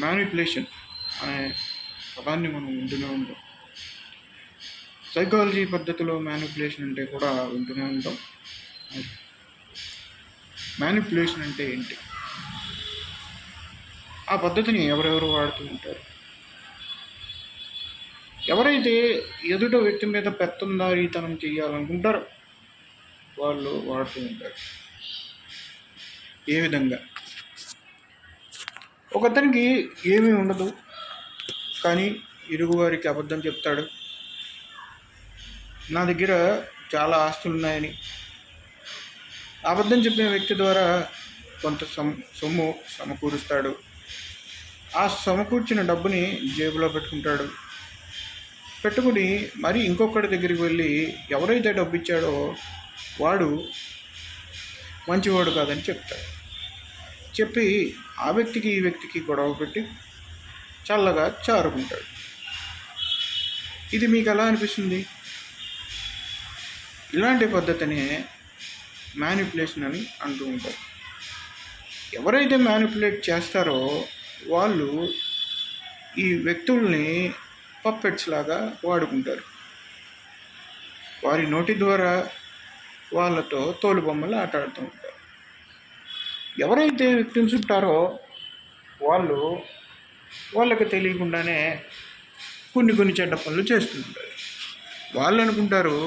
Manipulation అనే పదాన్ని మనం వింటూనే ఉంటాం. సైకాలజీ పద్ధతిలో మ్యానిపులేషన్ అంటే కూడా వింటూనే ఉంటాం. మ్యానిపులేషన్ అంటే ఏంటి, ఆ పద్ధతిని ఎవరెవరు వాడుతూ ఉంటారు? ఎవరైతే ఎదుట వ్యక్తి మీద పెత్తందారీతనం చేయాలనుకుంటారో వాళ్ళు వాడుతూ ఉంటారు. ఏ విధంగా? ఒకతనికి ఏమీ ఉండదు, కానీ ఇరుగువారికి అబద్ధం చెప్తాడు. నా దగ్గర చాలా ఆస్తులు ఉన్నాయని అబద్ధం చెప్పిన వ్యక్తి ద్వారా కొంత సొమ్ము సమకూరుస్తాడు. ఆ సమకూర్చిన డబ్బుని జేబులో పెట్టుకుని మరి ఇంకొకటి దగ్గరికి వెళ్ళి ఎవరైతే డబ్బు ఇచ్చాడో వాడు మంచివాడు కాదని చెప్తాడు. చెప్పి ఆ వ్యక్తికి ఈ వ్యక్తికి గొడవ పెట్టి చల్లగా చారుకుంటాడు. ఇది మీకు ఎలా అనిపిస్తుంది? ఇలాంటి పద్ధతినే మ్యానిపులేషన్ అని అంటూ ఉంటారు. ఎవరైతే మ్యానిపులేట్ చేస్తారో వాళ్ళు ఈ వ్యక్తుల్ని పప్పెట్స్ లాగా వాడుకుంటారు. వారి నోటి ద్వారా వాళ్ళతో తోలుబొమ్మలు ఆటాడుతూ ఉంటారు. ఎవరైతే విక్టిమ్స్ ఉంటారో వాళ్ళకి తెలియకుండానే కొన్ని చెడ్డ పనులు చేస్తుంటారు. వాళ్ళు అనుకుంటారు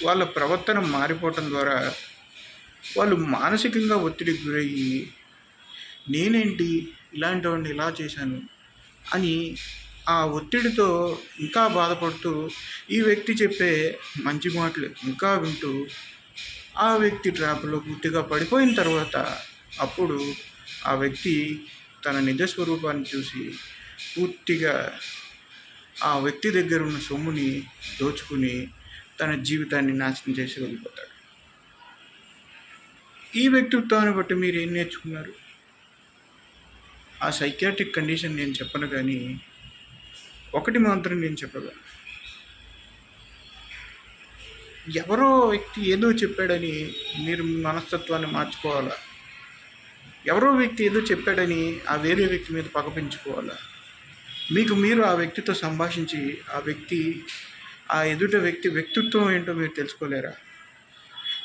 వాళ్ళ ప్రవర్తన మారిపోవటం ద్వారా వాళ్ళు మానసికంగా ఒత్తిడికి గురయ్యి నేనేంటి ఇలాంటి వాడిని ఇలా చేశాను అని ఆ ఒత్తిడితో ఇంకా బాధపడుతూ ఈ వ్యక్తి చెప్పే మంచి మాటలు ఇంకా వింటూ ఆ వ్యక్తి ట్రాప్లో పూర్తిగా పడిపోయిన తర్వాత అప్పుడు ఆ వ్యక్తి తన నిజ స్వరూపాన్ని చూసి పూర్తిగా ఆ వ్యక్తి దగ్గర ఉన్న సొమ్ముని దోచుకుని తన జీవితాన్ని నాశనం చేసి వెళ్ళిపోతాడు. ఈ వ్యక్తిత్వాన్ని బట్టి మీరు ఏం నేర్చుకున్నారు? ఆ సైకియాట్రిక్ కండిషన్ నేను చెప్పను, కానీ ఒకటి మాత్రం నేను చెప్పగలను. ఎవరో వ్యక్తి ఏదో చెప్పాడని మీరు మనస్తత్వాన్ని మార్చుకోవాలా? ఎవరో వ్యక్తి ఏదో చెప్పాడని ఆ వేరే వ్యక్తి మీద పగ పెంచుకోవాలా? మీరు ఆ వ్యక్తితో సంభాషించి ఆ ఎదుట వ్యక్తి వ్యక్తిత్వం ఏంటో మీరు తెలుసుకోలేరా?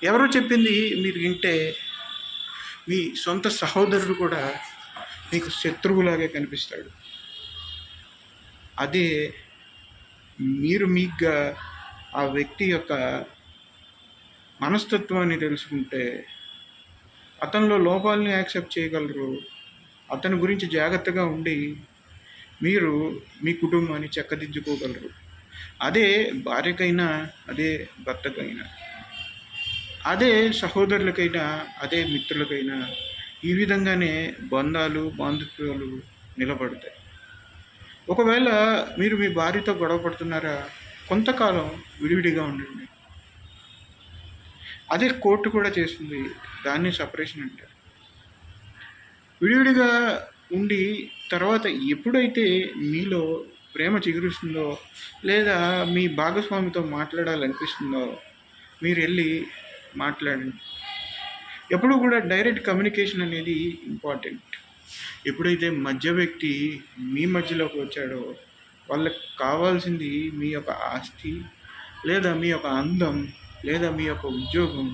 ఎవరో చెప్పింది మీరు వింటే మీ సొంత సహోదరుడు కూడా మీకు శత్రువులాగే కనిపిస్తాడు. అదే మీకుగా ఆ వ్యక్తి యొక్క మనస్తత్వాన్ని తెలుసుకుంటే అతనిలో లోపాలని యాక్సెప్ట్ చేయగలరు. అతని గురించి జాగ్రత్తగా ఉండి మీరు మీ కుటుంబాన్ని చక్కదిద్దుకోగలరు. అదే భార్యకైనా, అదే భర్తకైనా, అదే సహోదరులకైనా, అదే మిత్రులకైనా ఈ విధంగానే బాంధుత్వాలు నిలబడతాయి. ఒకవేళ మీరు మీ భార్యతో గొడవ పడుతున్నారా, కొంతకాలం విడివిడిగా ఉండండి. అదే కోర్టు కూడా చేస్తుంది, దాన్ని సపరేషన్ అంటారు. విడివిడిగా ఉండి తర్వాత ఎప్పుడైతే మీలో ప్రేమ చిగురుస్తుందో లేదా మీ భాగస్వామితో మాట్లాడాలనిపిస్తుందో మీరు వెళ్ళి మాట్లాడండి. ఎప్పుడు కూడా డైరెక్ట్ కమ్యూనికేషన్ అనేది ఇంపార్టెంట్. ఎప్పుడైతే మధ్య వ్యక్తి మీ మధ్యలోకి వచ్చాడో వాళ్ళకి కావాల్సింది మీ యొక్క ఆస్తి లేదా మీ యొక్క అందం లేదా మీ యొక్క ఉద్యోగం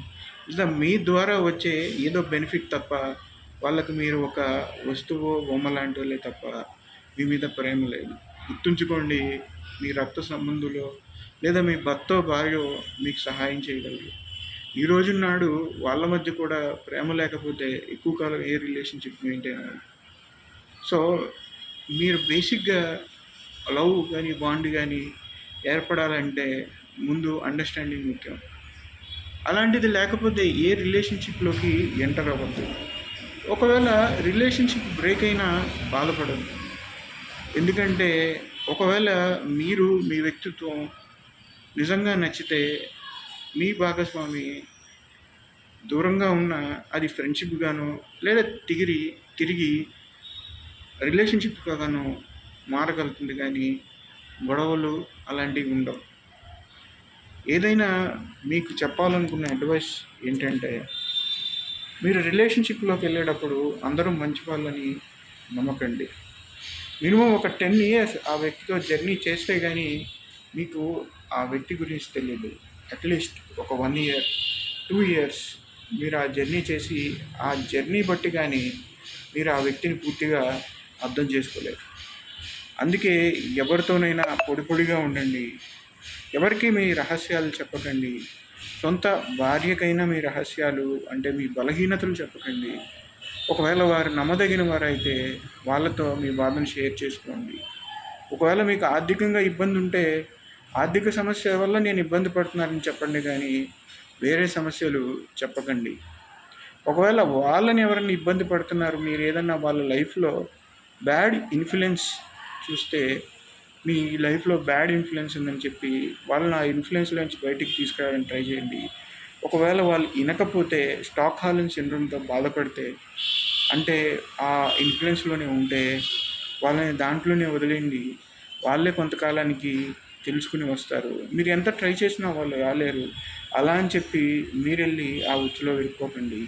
లేదా మీ ద్వారా వచ్చే ఏదో బెనిఫిట్ తప్ప వాళ్ళకి మీరు ఒక వస్తువు బొమ్మ లాంటి వాళ్ళే తప్ప మీ మీద ప్రేమ లేదు. గుర్తుంచుకోండి, మీ రక్త సంబంధులు లేదా మీ భర్త భార్య మీకు సహాయం చేయగలరు. ఈ రోజు నాడు వాళ్ళ మధ్య కూడా ప్రేమ లేకపోతే ఎక్కువ కాలం ఏ రిలేషన్షిప్ మెయింటైన్ అవ్వాలి. సో మీరు బేసిక్గా లవ్ కానీ బాండ్ కానీ ఏర్పడాలంటే ముందు అండర్స్టాండింగ్ ముఖ్యం. అలాంటిది లేకపోతే ఏ రిలేషన్షిప్లోకి ఎంటర్ అవ్వద్దు. ఒకవేళ రిలేషన్షిప్ బ్రేక్ అయినా బాధపడదు. ఎందుకంటే ఒకవేళ మీరు మీ వ్యక్తిత్వం నిజంగా నచ్చితే మీ భాగస్వామి దూరంగా ఉన్న అది ఫ్రెండ్షిప్ గాను లేదా తిరిగి రిలేషన్షిప్ గాను మారగలుగుతుంది, కానీ గొడవలు అలాంటివి ఉండవు. ఏదైనా మీకు చెప్పాలనుకున్న అడ్వైస్ ఏంటంటే మీరు రిలేషన్షిప్లోకి వెళ్ళేటప్పుడు అందరూ మంచి వాళ్ళని నమ్మకండి. మినిమం ఒక 10 ఇయర్స్ ఆ వ్యక్తితో జర్నీ చేస్తే కానీ మీకు ఆ వ్యక్తి గురించి తెలియదు. అట్లీస్ట్ ఒక 1 ఇయర్, 2 ఇయర్స్ మీరు ఆ జర్నీ చేసి ఆ జర్నీ బట్టి కానీ మీరు ఆ వ్యక్తిని పూర్తిగా అర్థం చేసుకోలేరు. అందుకే ఎవరితోనైనా పొడి పొడిగా ఉండండి. ఎవరికి మీ రహస్యాలు చెప్పకండి. సొంత భార్యకైనా మీ రహస్యాలు అంటే మీ బలహీనతలు చెప్పకండి. ఒకవేళ వారు నమ్మదగిన వారైతే వాళ్ళతో మీ బాధను షేర్ చేసుకోండి. ఒకవేళ మీకు ఆర్థికంగా ఇబ్బంది ఉంటే ఆర్థిక సమస్య వల్ల నేను ఇబ్బంది పడుతున్నానని చెప్పండి, కానీ వేరే సమస్యలు చెప్పకండి. ఒకవేళ వాళ్ళని ఎవరైనా ఇబ్బంది పడుతున్నారు, మీరు ఏదన్నా వాళ్ళ లైఫ్లో బ్యాడ్ ఇన్ఫ్లుయెన్స్ చూస్తే మీ లైఫ్లో బ్యాడ్ ఇన్ఫ్లుయెన్స్ ఉందని చెప్పి వాళ్ళని ఆ ఇన్ఫ్లుయెన్స్ నుంచి బయటికి తీసుకురావడానికి ట్రై చేయండి. ఒకవేళ వాళ్ళు వినకపోతే స్టాక్ హార్మోన్ సిండ్రోమ్తో బాధపడితే అంటే ఆ ఇన్ఫ్లుయెన్స్లోనే ఉంటే వాళ్ళని దాంట్లోనే వదిలేయండి. వాళ్ళే కొంతకాలానికి తెలుసుకుని వస్తారు. మీరు ఎంత ట్రై చేసినా వాళ్ళు రాలేరు. అలా అని చెప్పి మీరెళ్ళి ఆ ఉచ్చులో ఇరుక్కోకండి.